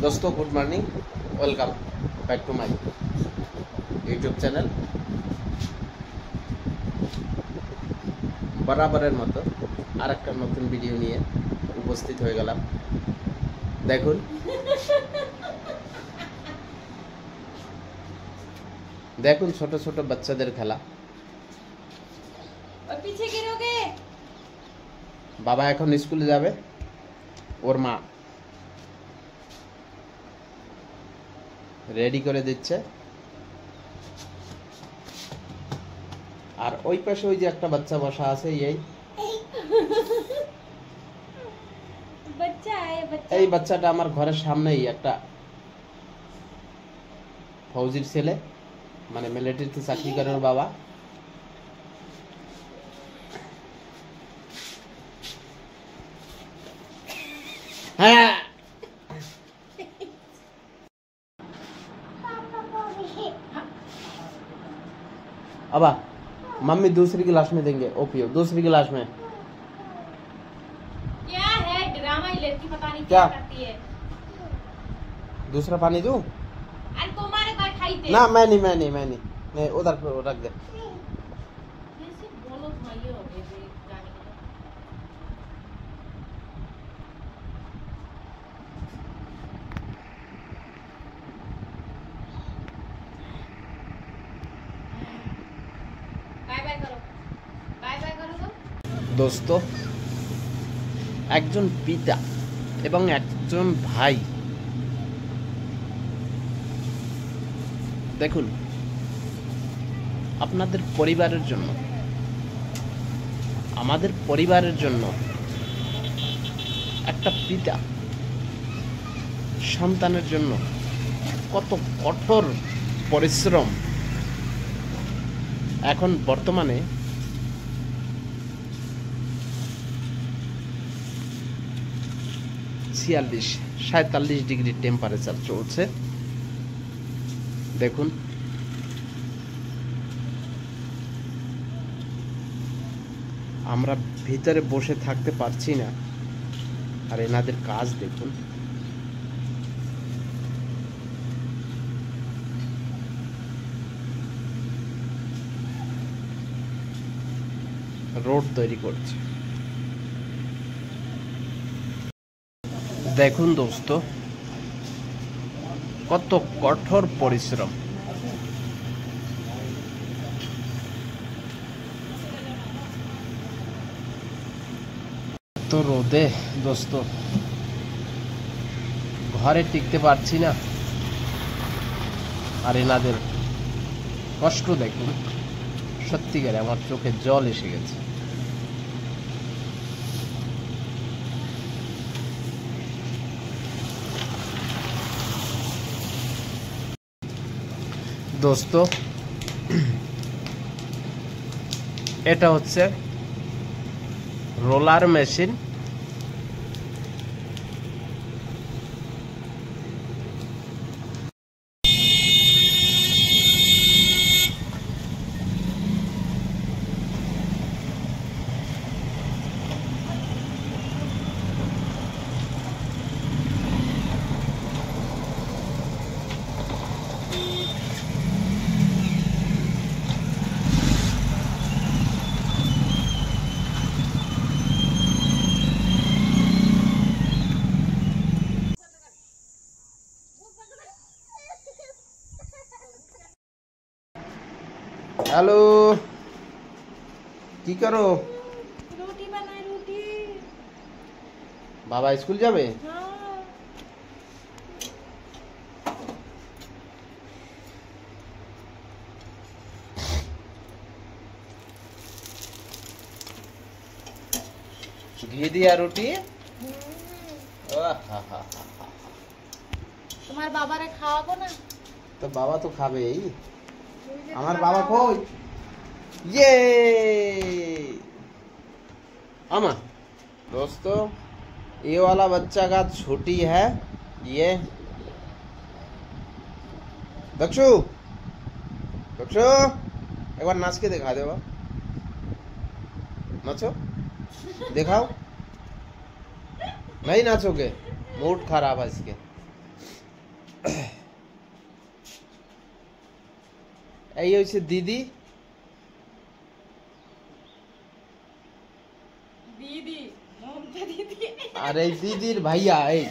दोस्तों good morning, welcome back to my YouTube channel. बराबरेर मतो आरेकटा नतून भिडियो निये उपस्थित हये गेलाम। देखुन देखुन छोटो छोटो बच्चादेर खेला। पीछे गिरोगे। बाबा एखन स्कूले जाबे, ओर मा रेडी करे दिच्छे। और ओई पाशे ओई जे एकटा बच्चा बसा आछे, এই বাচ্চাটা আমার ঘরের সামনেই একটা ফৌজির ছেলে, মানে মিলিটারিতে চাকরি করে ওর বাবা। হ্যাঁ अबा मम्मी दूसरी गिलास में देंगे, ओ पियो दूसरी गिलास में। क्या है ड्रामा, ये लड़की पता नहीं क्या करती है। दूसरा पानी दूं? अरे तुम्हारे कोई खाई थे ना मैं नहीं उधर रख दे। कैसे बोलो भाइयों हो गए थे जाने के बाय बाय करो तो। दोस्तों একজন পিতা এবং একজন ভাই, দেখুন আপনাদের পরিবারের জন্য, আমাদের পরিবারের জন্য একটা পিতা সন্তানের জন্য কত কঠোর পরিশ্রম এখন বর্তমানে 46-47 ডিগ্রি টেম্পারেচার চলছে। দেখুন আমরা ভিতরে বসে থাকতে পারছি না, আর এনাদের কাজ দেখুন। রোড তৈরি করছে। দেখুন দোস্ত কত কঠোর পরিশ্রম। তো রোদে দোস্ত ঘরে টিকতে পারছি না, আর এনাদের কষ্ট দেখুন, সত্যিকারে আমার চোখে জল এসে গেছে। দোস্ত এটা হচ্ছে রোলার মেশিন। हेलो की करो? रोटी बनाए। रोटी बाबा स्कूल जाबे? हाँ। घी दिया रोटी। तुम्हारे बाबा रे खाओ ना। तो बाबा तो खाबे ही। আমার বাবা কই? ये अमा दोस्तों ये वाला बच्चा का छोटी है, ये दक्षु दक्षु एक बार नाच के दिखा दे। नाचो दिखाओ। नहीं नाचोगे, मूड खराब है इसके। এই হচ্ছে দিদি, দিদি মমতা দিদি। আর এই দিদির ভাইয়া। এই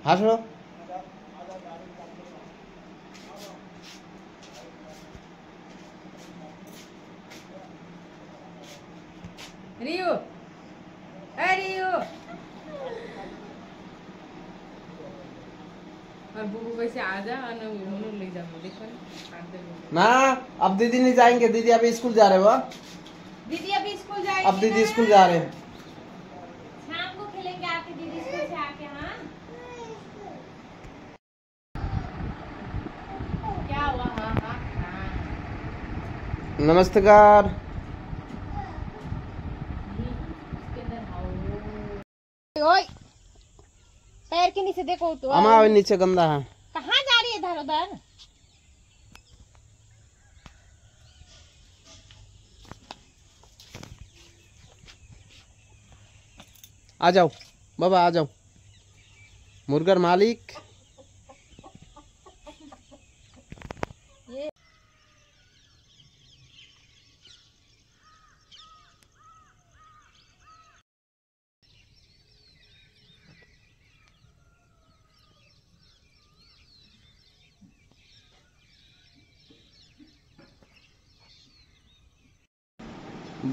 হাসো। रियो रियो और बुबू कैसे आ जा और उन्होंने ले जाओ देखो ना, अब दीदी नहीं जाएंगे, दीदी अभी स्कूल जा रहे हो। दीदी अभी स्कूल जाएगी। अब दीदी स्कूल जा रहे हैं। शाम को खेलेंगे आके दीदी स्कूल से आके। हाँ क्या हुआ? हाँ हाँ हाँ नमस्कार। ओए पैर के नीचे देखो तो। अम्मा अभी नीचे गंदा है। कहाँ जा रही है इधर उधर? आ जाओ बाबा, आ जाओ। मुर्गर मालिक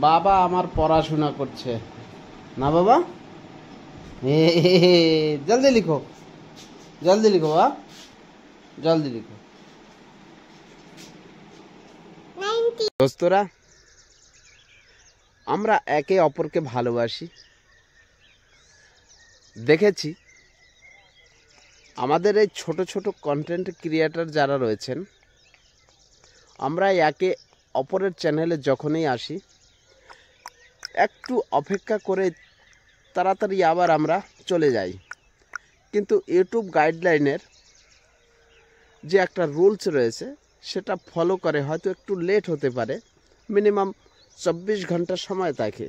বাবা আমার পড়াশোনা করছে না বাবা। जल्दी लिखो, जल्दी लिखो बाबा, जल्दी लिखो। দোস্তরা, আমরা একে অপরকে ভালোবাসি। দেখেছি আমাদের এই ছোট ছোট কন্টেন্ট ক্রিয়েটর যারা রয়েছেন, আমরা একে অপরের চ্যানেলে যখনই আসি একটু অপেক্ষা করে তাড়াতাড়ি আবার আমরা চলে যাই। কিন্তু ইউটিউব গাইডলাইনের যে একটা রুলস রয়েছে সেটা ফলো করে হয়তো একটু লেট হতে পারে, মিনিমাম 24 ঘন্টা সময় থাকে।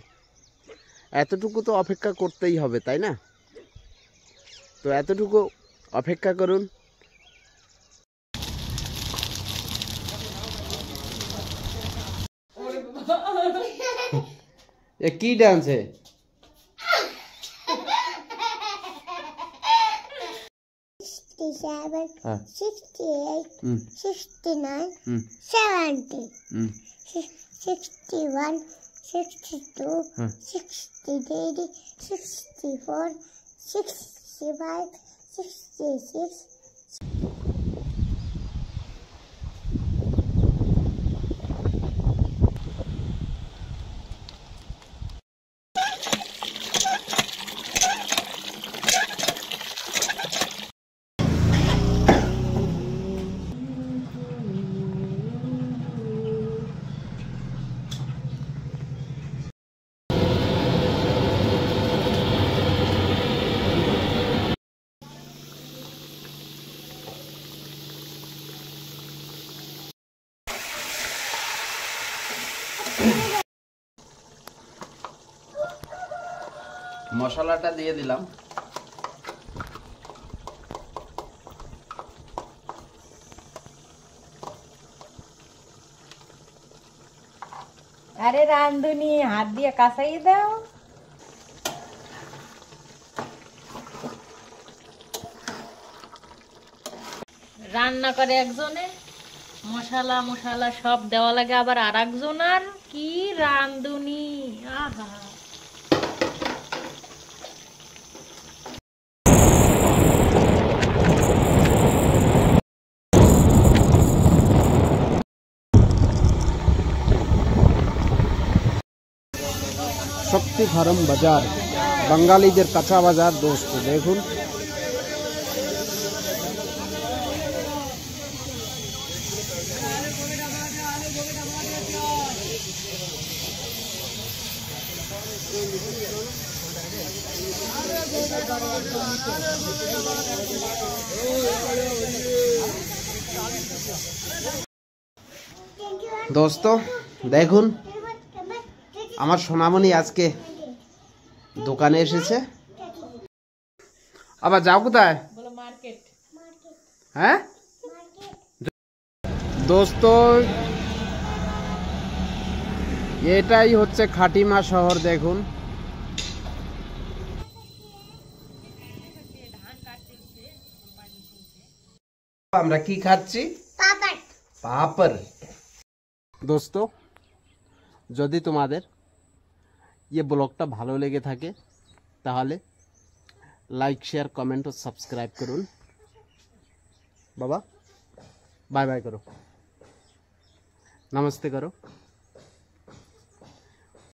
এতটুকু তো অপেক্ষা করতেই হবে, তাই না? তো এতটুকু অপেক্ষা করুন। ये की डांस है? 67, हाँ। 68, हम्म, 69, हम्म, 70, हम्म, 61, 62, हाँ। 63, 64, 65, 66. মশলাটা দিয়ে দিলাম। अरे रांधुनी हाथ दिया कासाई दाও। রান্না করে একজনে, মশলা মশলা সব দেওয়া লাগে আবার আরেকজনার। কি রাঁধুনি! আহা শক্তি ফার্ম বাজার, বাঙালিদের কাঁচা বাজার। দোস্ত দেখুন, দোস্ত দেখুন আমার সোনামণি আজকে দোকানে এসেছে। আবার যাও কোথায়? বলো মার্কেট। হ্যাঁ দোস্ত, এটাই হচ্ছে খাটিমা শহর। দেখুন আমরা কি খাচ্ছি? পাপড়। পাপড়। দোস্ত, যদি তোমাদের ব্লগটা ভালো লেগে থাকে তাহলে লাইক, শেয়ার, কমেন্ট ও সাবস্ক্রাইব করুন। বাবা বাই বাই করো, নমস্তে করো।